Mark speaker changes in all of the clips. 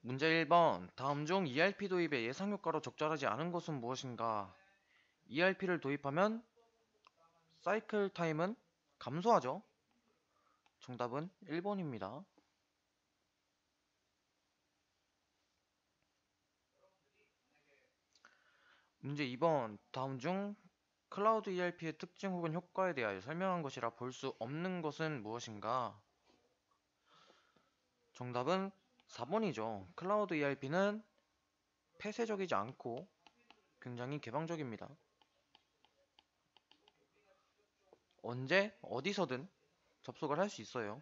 Speaker 1: 문제 1번. 다음 중 ERP 도입의 예상 효과로 적절하지 않은 것은 무엇인가? ERP를 도입하면 사이클 타임은 감소하죠. 정답은 1번입니다. 문제 2번. 다음 중 클라우드 ERP의 특징 혹은 효과에 대하여 설명한 것이라 볼 수 없는 것은 무엇인가? 정답은 4번이죠. 클라우드 ERP는 폐쇄적이지 않고 굉장히 개방적입니다. 언제 어디서든 접속을 할 수 있어요.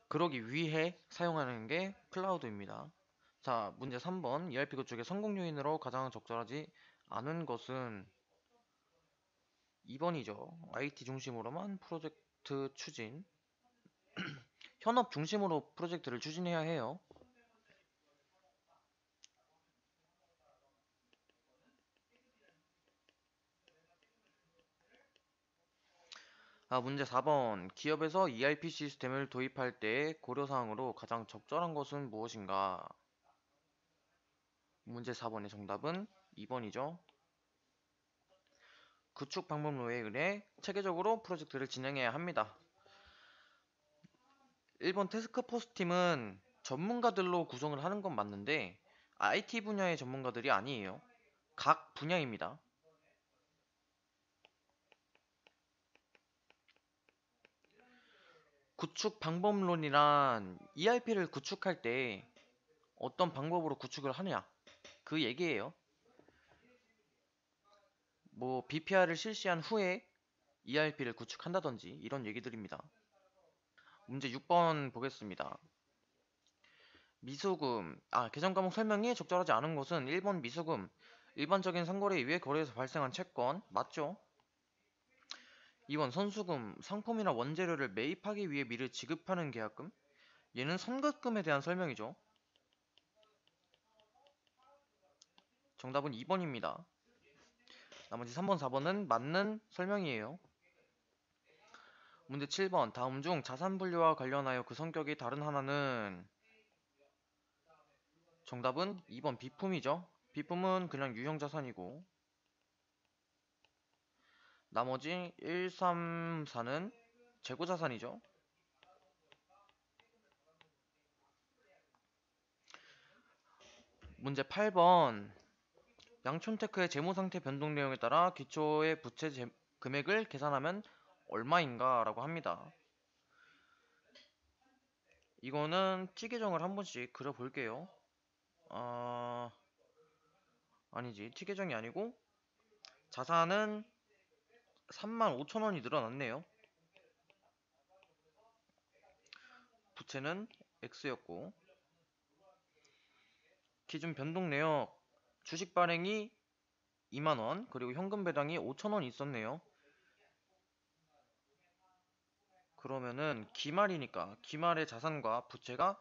Speaker 1: 그러기 위해 사용하는 게 클라우드입니다. 자, 문제 3번. ERP 구축의 성공 요인으로 가장 적절하지 않은 것은 2번이죠. IT 중심으로만 프로젝트 추진. 현업 중심으로 프로젝트를 추진해야 해요. 문제 4번. 기업에서 ERP 시스템을 도입할 때 고려사항으로 가장 적절한 것은 무엇인가? 문제 4번의 정답은 2번이죠. 구축 방법론에 의해 체계적으로 프로젝트를 진행해야 합니다. 1번 태스크포스 팀은 전문가들로 구성을 하는 건 맞는데 IT 분야의 전문가들이 아니에요. 각 분야입니다. 구축 방법론이란 ERP를 구축할 때 어떤 방법으로 구축을 하느냐 그 얘기예요. 뭐 BPR을 실시한 후에 ERP를 구축한다든지 이런 얘기들입니다. 문제 6번 보겠습니다. 미수금, 계정 과목 설명이 적절하지 않은 것은 1번 미수금, 일반적인 상거래 이외 거래에서 발생한 채권, 맞죠? 2번 선수금, 상품이나 원재료를 매입하기 위해 미리 지급하는 계약금, 얘는 선급금에 대한 설명이죠. 정답은 2번입니다. 나머지 3번, 4번은 맞는 설명이에요. 문제 7번, 다음 중 자산 분류와 관련하여 그 성격이 다른 하나는 정답은 2번 비품이죠. 비품은 그냥 유형자산이고 나머지 1, 3, 4는 재고자산이죠. 문제 8번 양촌테크의 재무상태 변동 내용에 따라 기초의 부채 금액을 계산하면 얼마인가 라고 합니다. 이거는 티 계정을 한 번씩 그려볼게요. 아니지, 티 계정이 아니고 자산은 35,000원이 늘어났네요. 부채는 X였고 기준 변동 내역 주식 발행이 2만원 그리고 현금 배당이 5,000원 있었네요. 그러면은 기말이니까 기말의 자산과 부채가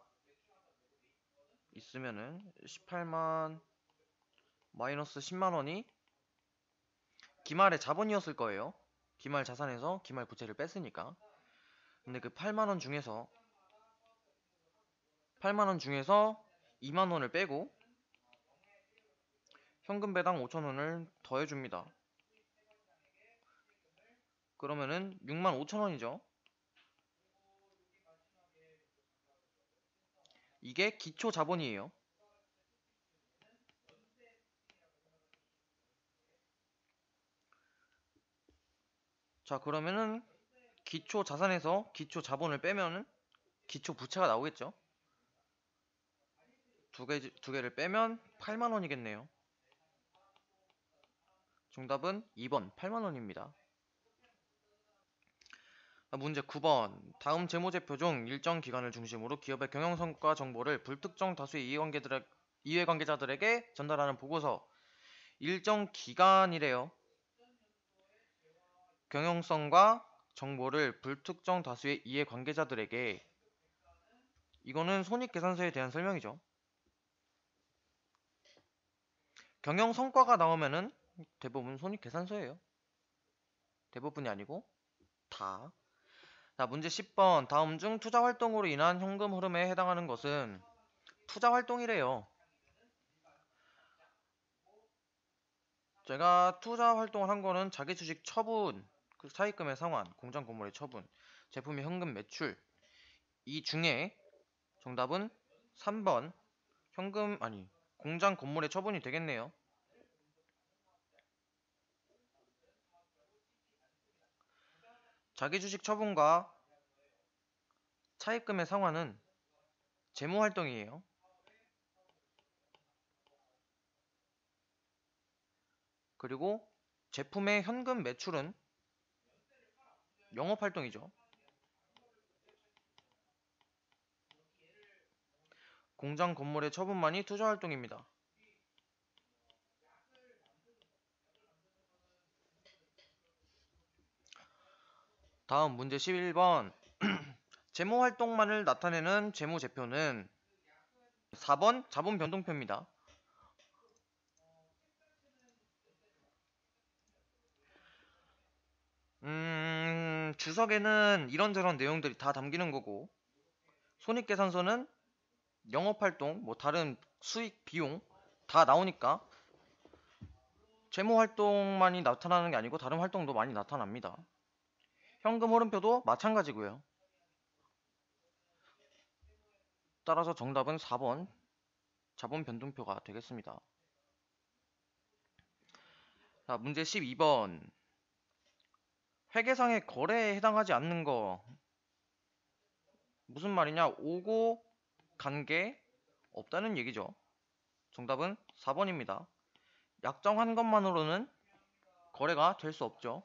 Speaker 1: 있으면은 18만 마이너스 10만원이 기말의 자본이었을 거예요. 기말 자산에서 기말 부채를 뺐으니까. 근데 그 8만원 중에서 2만원을 빼고 현금 배당 5,000원을 더해줍니다. 그러면은 6만 5천원이죠. 이게 기초 자본이에요. 자, 그러면은 기초 자산에서 기초 자본을 빼면은 기초 부채가 나오겠죠. 두 개를 빼면 8만원이겠네요. 정답은 2번 8만원입니다. 문제 9번. 다음 재무제표 중 일정 기간을 중심으로 기업의 경영성과 정보를 불특정 다수의 이해관계자들에게 전달하는 보고서. 일정 기간이래요. 경영성과 정보를 불특정 다수의 이해관계자들에게. 이거는 손익계산서에 대한 설명이죠. 경영성과가 나오면은 대부분 손익계산서예요. 대부분이 아니고 다. 자, 문제 10번. 다음 중 투자활동으로 인한 현금 흐름에 해당하는 것은 투자 활동이래요. 제가 투자 활동을 한 거는 자기 주식 처분, 그 차입금의 상환, 공장 건물의 처분, 제품의 현금 매출. 이 중에 정답은 3번 현금 아니 공장 건물의 처분이 되겠네요. 자기 주식 처분과 차입금의 상환은 재무 활동이에요. 그리고 제품의 현금 매출은 영업 활동이죠. 공장 건물의 처분만이 투자 활동입니다. 다음 문제 11번. 재무 활동만을 나타내는 재무제표는 4번 자본 변동표입니다. 주석에는 이런저런 내용들이 다 담기는 거고, 손익계산서는 영업활동, 뭐 다른 수익, 비용 다 나오니까 재무활동만이 나타나는 게 아니고 다른 활동도 많이 나타납니다. 현금 흐름표도 마찬가지고요. 따라서 정답은 4번 자본 변동표가 되겠습니다. 자, 문제 12번. 회계상의 거래에 해당하지 않는 거 무슨 말이냐? 오고 간 게 없다는 얘기죠. 정답은 4번입니다. 약정한 것만으로는 거래가 될 수 없죠.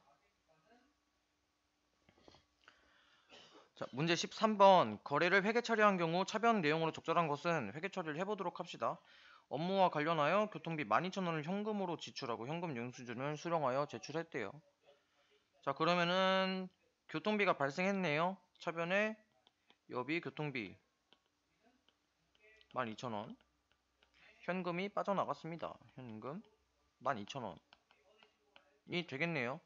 Speaker 1: 자, 문제 13번. 거래를 회계 처리한 경우 차변 내용으로 적절한 것은 회계 처리를 해보도록 합시다. 업무와 관련하여 교통비 12,000원을 현금으로 지출하고 현금 영수증을 수령하여 제출했대요. 자, 그러면은 교통비가 발생했네요. 차변에 여비 교통비 12,000원, 현금이 빠져나갔습니다. 현금 12,000원이 되겠네요.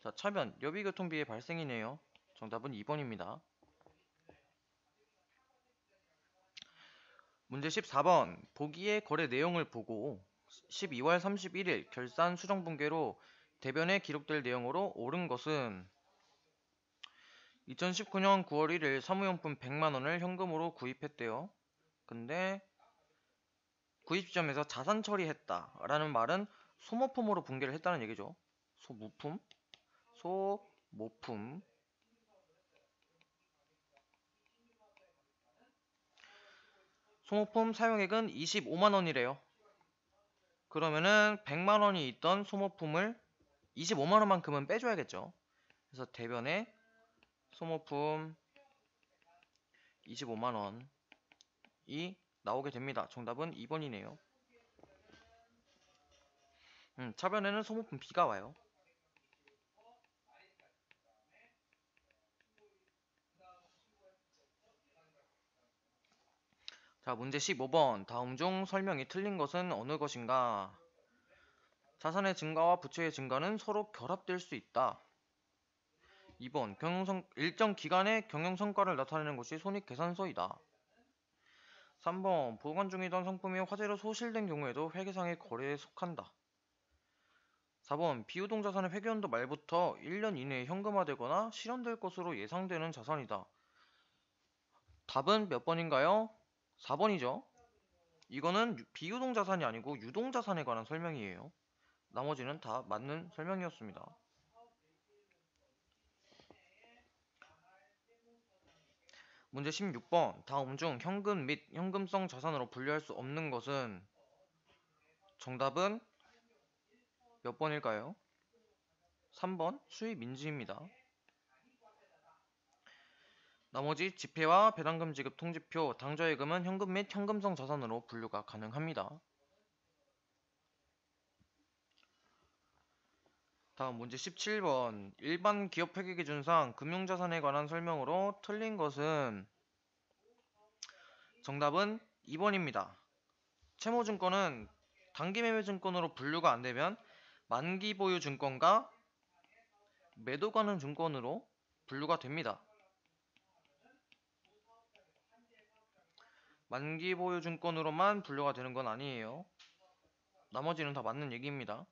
Speaker 1: 자, 차변 여비 교통비의 발생이네요. 정답은 2번입니다. 문제 14번. 보기의 거래 내용을 보고 12월 31일 결산 수정 분계로 대변에 기록될 내용으로 옳은 것은 2019년 9월 1일 사무용품 100만원을 현금으로 구입했대요. 근데 구입 시점에서 자산 처리했다 라는 말은 소모품으로 분계를 했다는 얘기죠. 소모품, 소모품. 소모품 사용액은 25만원이래요. 그러면은 100만원이 있던 소모품을 25만원만큼은 빼줘야겠죠. 그래서 대변에 소모품 25만원이 나오게 됩니다. 정답은 2번이네요. 차변에는 소모품 B가 와요. 자, 문제 15번. 다음 중 설명이 틀린 것은 어느 것인가? 자산의 증가와 부채의 증가는 서로 결합될 수 있다. 2번. 일정 기간의 경영성과를 나타내는 것이 손익계산서이다. 3번. 보관 중이던 상품이 화재로 소실된 경우에도 회계상의 거래에 속한다. 4번. 비유동자산은 회계연도 말부터 1년 이내에 현금화되거나 실현될 것으로 예상되는 자산이다. 답은 몇 번인가요? 4번이죠. 이거는 비유동자산이 아니고 유동자산에 관한 설명이에요. 나머지는 다 맞는 설명이었습니다. 문제 16번. 다음 중 현금 및 현금성 자산으로 분류할 수 없는 것은 정답은 몇 번일까요? 3번 수입인지입니다. 나머지 지폐와 배당금 지급 통지표, 당좌예금은 현금 및 현금성 자산으로 분류가 가능합니다. 다음 문제 17번. 일반 기업 회계 기준상 금융자산에 관한 설명으로 틀린 것은 정답은 2번입니다. 채무증권은 단기매매증권으로 분류가 안되면 만기보유증권과 매도가능증권으로 분류가 됩니다. 만기 보유증권으로만 분류가 되는 건 아니에요. 나머지는 다 맞는 얘기입니다.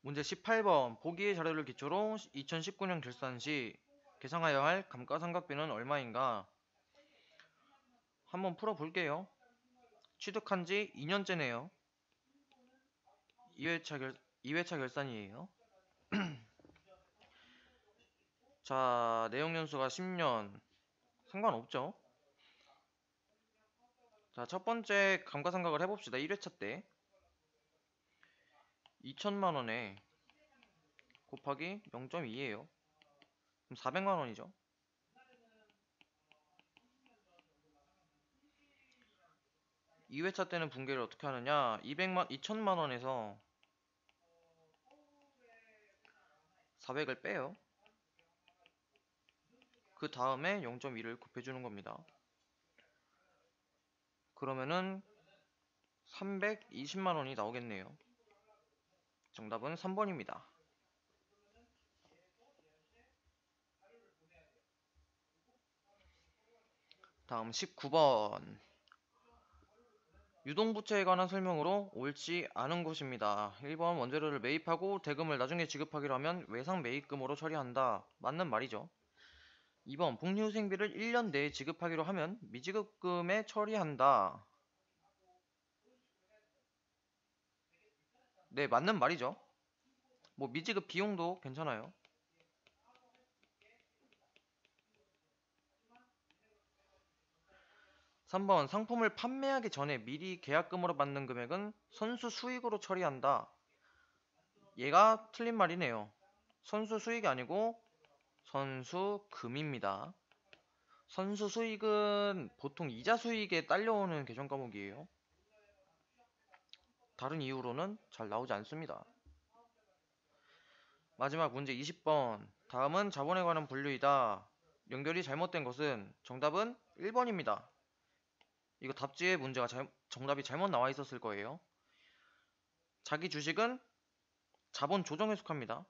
Speaker 1: 문제 18번. 보기의 자료를 기초로 2019년 결산 시 계상하여야 할 감가상각비는 얼마인가? 한번 풀어볼게요. 취득한 지 2년째네요. 2회차 결산이에요. 자, 내용 연수가 10년. 상관없죠. 자, 첫 번째 감가상각을 해봅시다. 1회차 때 2천만원에 곱하기 0.2예요. 그럼 400만원이죠. 2회차 때는 분계를 어떻게 하느냐? 2천만원에서 400을 빼요. 그 다음에 0.2를 곱해주는 겁니다. 그러면은 320만원이 나오겠네요. 정답은 3번입니다. 다음 19번. 유동부채에 관한 설명으로 옳지 않은 것입니다. 1번 원재료를 매입하고 대금을 나중에 지급하기로 하면 외상 매입금으로 처리한다. 맞는 말이죠. 2번 복리후생비를 1년 내에 지급하기로 하면 미지급금에 처리한다. 네, 맞는 말이죠. 뭐 미지급 비용도 괜찮아요. 3번 상품을 판매하기 전에 미리 계약금으로 받는 금액은 선수 수익으로 처리한다. 얘가 틀린 말이네요. 선수 수익이 아니고 선수금입니다. 선수 수익은 보통 이자 수익에 딸려오는 계정 과목이에요. 다른 이유로는 잘 나오지 않습니다. 마지막 문제 20번. 다음은 자본에 관한 분류이다. 연결이 잘못된 것은 정답은 1번입니다. 이거 답지에 문제가 정답이 잘못 나와 있었을 거예요. 자기 주식은 자본 조정에 속합니다.